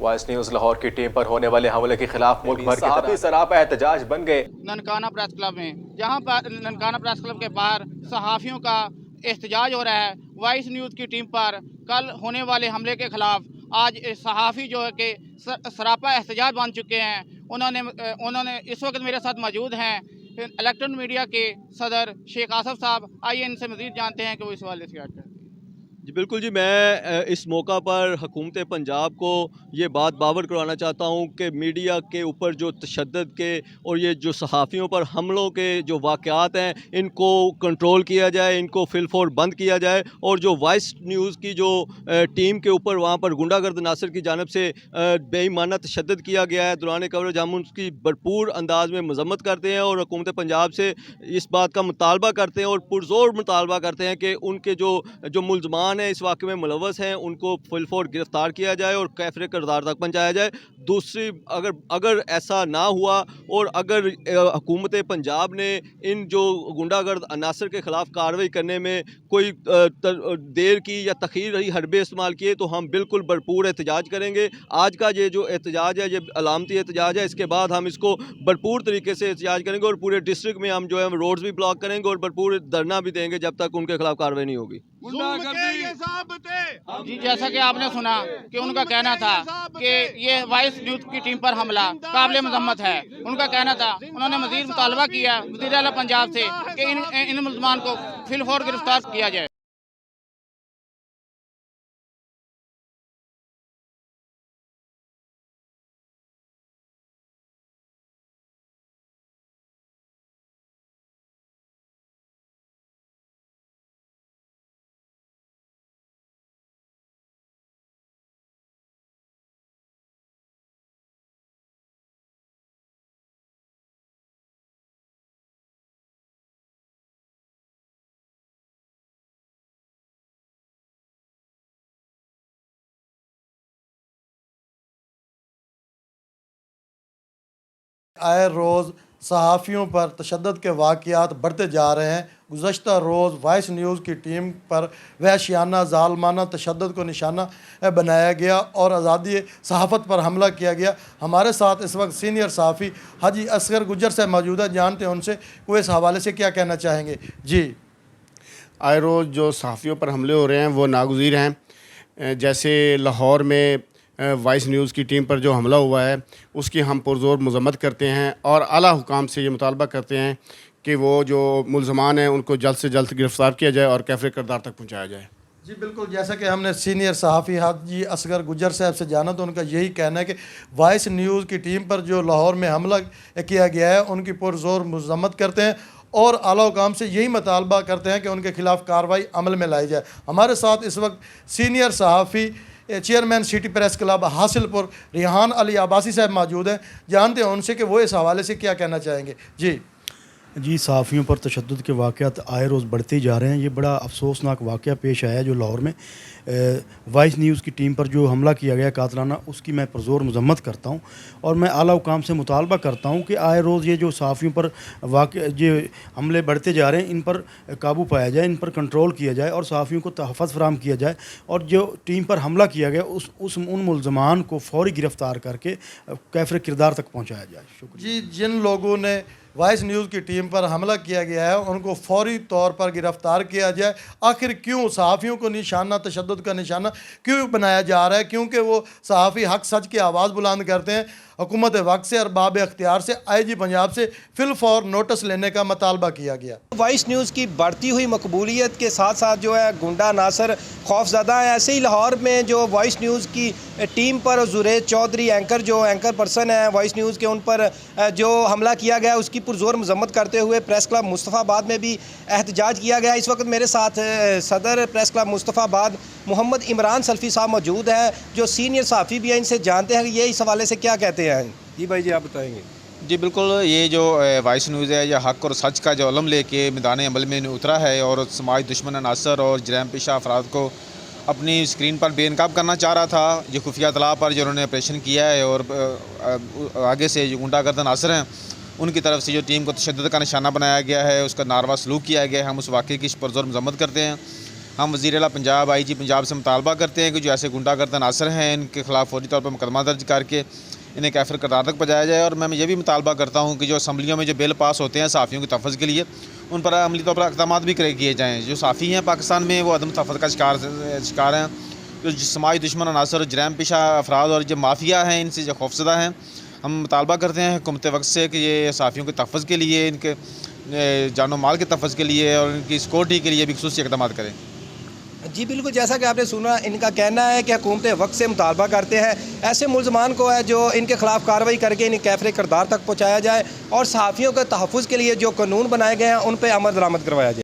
Voice news Lahore की team पर होने वाले हमले के खिलाफ मुल्क भर के सहाफ़ी सरापा एहतजाज बन गए। ननकाना प्रेस क्लब में, जहां पर ननकाना प्रेस क्लब के बाहर सहाफ़ियों का एहतजाज हो रहा है वॉइस न्यूज़ की टीम पर कल होने वाले हमले के खिलाफ। आज सहाफ़ी जो है कि सरापा एहतजाज बन चुके हैं। उन्होंने इस वक्त मेरे साथ मौजूद हैं इलेक्ट्रॉनिक मीडिया के सदर शेख आसफ साहब। आइए इनसे मज़ीद जानते हैं कि वो इस हवाले से क्या कहते हैं। जी बिल्कुल जी, मैं इस मौका पर हुकूमत पंजाब को ये बात बावर करवाना चाहता हूँ कि मीडिया के ऊपर जो तशद्दुद के और ये जो सहाफ़ियों पर हमलों के जो वाक़यात हैं इनको कंट्रोल किया जाए, इनको फिलफोर बंद किया जाए। और जो वॉइस न्यूज़ की जो टीम के ऊपर वहाँ पर गुंडागर्द नासर की जानिब से बेईमाना तशद्दुद किया गया है दौरान कवरेज, हम उसकी भरपूर अंदाज में मज़म्मत करते हैं और हुकूमत पंजाब से इस बात का मुतालबा करते हैं और पुरज़ोर मुतालबा करते हैं कि उनके जो मुलजमान इस वाक़े में मुलव्वस हैं उनको फुलफोर गिरफ्तार किया जाए और कैफरे किरदार तक पहुँचाया जाए। दूसरी अगर ऐसा ना हुआ और अगर हुकूमत पंजाब ने इन जो गुंडागर्द अनासर के ख़िलाफ़ कार्रवाई करने में कोई देर की या तख़ीर रही हरबे इस्तेमाल किए तो हम बिल्कुल भरपूर एहतजाज करेंगे। आज का ये जो एहतजाज है ये अलामती एहतजाज है, इसके बाद हम इसको भरपूर तरीके से एहतजाज करेंगे और पूरे डिस्ट्रिक्ट में हम जो है रोड्स भी ब्लॉक करेंगे और भरपूर धरना भी देंगे जब तक उनके खिलाफ कार्रवाई नहीं होगी। जी, जैसा कि आपने सुना कि उनका कहना था कि ये वॉइस न्यूज़ की टीम पर हमला काबिल मजम्मत है। उनका कहना था, उन्होंने मज़ीद मुतालबा किया वज़ीर आला पंजाब से कि इन मुल्ज़मान को फिलफौर गिरफ्तार किया जाए। आए रोज़ सहाफ़ियों पर तशद्दुद के वाक़यात बढ़ते जा रहे हैं। गुज़श्ता रोज़ वॉइस न्यूज़ की टीम पर वहशियाना ज़ालमाना तशद्दुद को निशाना बनाया गया और आज़ादी सहाफ़त पर हमला किया गया। हमारे साथ इस वक्त सीनियर सहाफ़ी हाजी असगर गुजर से मौजूद है, जानते हैं उनसे वो इस हवाले से क्या कहना चाहेंगे। जी, आए रोज़ जो सहाफ़ियों पर हमले हो रहे हैं वो नागुज़ीर हैं। जैसे लाहौर में वॉइस न्यूज़ की टीम पर जो हमला हुआ है उसकी हम पुरज़ोर मज़म्मत करते हैं और आला हुकाम से ये मुतालबा करते हैं कि वो जो मुल्ज़मान हैं उनको जल्द से जल्द गिरफ़्तार किया जाए और कैफरे किरदार तक पहुँचाया जाए। जी बिल्कुल, जैसा कि हमने सीनियर सहाफ़ी हाजी असगर गुजर साहब से जाना तो उनका यही कहना है कि वॉइस न्यूज़ की टीम पर जो लाहौर में हमला किया गया है उनकी पुरज़ोर मज़म्मत करते हैं और आला हुकाम से यही मुतालबा करते हैं कि उनके खिलाफ़ कार्रवाई अमल में लाई जाए। हमारे साथ इस वक्त सीनियर सहाफ़ी chairman city press club Hasilpur Rehan Ali Abbasi sahab मौजूद हैं, जानते हैं उनसे कि वो इस हवाले से क्या कहना चाहेंगे। जी, सहाफ़ियों पर तशद्दुद के वाक़यात आए रोज़ बढ़ते ही जा रहे हैं। ये बड़ा अफसोसनाक वाक़या पेश आया जो लाहौर में वॉइस न्यूज़ की टीम पर जो हमला किया गया कातलाना, उसकी मैं पुरज़ोर मज़म्मत करता हूँ और मैं आला हुकाम से मुतालबा करता हूँ कि आए रोज़ ये जो सहाफ़ियों पर ये हमले बढ़ते जा रहे हैं इन पर काबू पाया जाए, इन पर कंट्रोल किया जाए और सहाफ़ियों को तहफ़्फ़ुज़ फ़राहम किया जाए और जो टीम पर हमला किया गया उन मुल्ज़मान को फ़ौरी गिरफ़्तार करके कैफरे किरदार तक पहुँचाया जाए। शुक्रिया। जी, जिन लोगों ने वॉइस न्यूज़ की टीम पर हमला किया गया है उनको फौरी तौर पर गिरफ़्तार किया जाए। आखिर क्यों सहाफ़ियों को निशाना, तशद्दुद का निशाना क्यों बनाया जा रहा है? क्योंकि वो सहाफ़ी हक़ सच की आवाज़ बुलंद करते हैं। हुकूमत वक्त से और बाब अख्तियार से IG पंजाब से फिलफौर नोटिस लेने का मुतालबा किया गया। वॉइस न्यूज़ की बढ़ती हुई मकबूलियत के साथ साथ जो है गुंडा नासर खौफज़दा है। ऐसे ही लाहौर में जो वॉइस न्यूज़ की टीम पर जुरैद चौधरी एंकर पर्सन है वॉइस न्यूज़ के, उन पर जो हमला किया गया उसकी पुरज़ोर मज़म्मत करते हुए प्रेस क्लब मुस्तफ़ाबाद में भी एहतजाज किया गया। इस वक्त मेरे साथ सदर प्रेस क्लब मुस्तफ़ाबाद मोहम्मद इमरान सल्फ़ी साहब मौजूद है जो सीनियर सहाफ़ी भी हैं। इनसे जानते हैं कि ये इस हवाले से क्या कहते हैं। जी भाई जी, आप बताएंगे। जी बिल्कुल, ये जो वॉइस न्यूज़ है यह हक़ और सच का जो अलम लेके मैदान अमल में उतरा है और समाज दुश्मन अनासर और जराइम पेशा अफराद को अपनी स्क्रीन पर बेनकाब करना चाह रहा था। जो खुफिया इत्तला पर जो उन्होंने ऑपरेशन किया है और आगे से जो गुंडागर्द अनासर हैं उनकी तरफ से जो टीम को तशद्दुद का निशाना बनाया गया है, उसका नारवा सलूक किया गया है, हम उस वाक़े की पुरज़ोर मज़म्मत करते हैं। हम वज़ीर आला पंजाब IG पंजाब से मुतालबा करते हैं कि जो ऐसे गुंडागर्द अनासर हैं इनके ख़िलाफ़ फौरी तौर पर मुकदमा दर्ज करके इन्हें कैफिर करार तक पहुँचाया जाए। और मैं ये भी मुतालबा करता हूँ कि जो असम्बलियों में जो बिल पास होते हैं सहाफ़ियों के तहफ़्फ़ुज़ के लिए, उन पर अमली तौर पर इक़दाम भी किए जाएँ। जो सहाफ़ी हैं पाकिस्तान में वो अदम तहफ़्फ़ुज़ का शिकार हैं। जो समाजी दुश्मन अनासर, जराइम पेशा अफराद और जो माफिया हैं इनसे जो खौफज़दा हैं, हम मुतालबा करते हैं हुकूमत वक्त से कि ये सहाफ़ियों के तहफ़्फ़ुज़ के लिए, इनके जान माल के तहफ़्फ़ुज़ के लिए और इनकी सिक्योरिटी के लिए भी ख़ुसूसी इक़दाम करें। जी बिल्कुल, जैसा कि आपने सुना, इनका कहना है कि हुकूमत वक्त से मुतालबा करते हैं ऐसे मुलजमान को है जो इनके ख़िलाफ़ कार्रवाई करके इन्हें कैफिर किरदार तक पहुँचाया जाए और सहाफ़ियों के तहफ़्फ़ुज़ के लिए जो कानून बनाए गए हैं उन पर अमल दरामद करवाया जाए।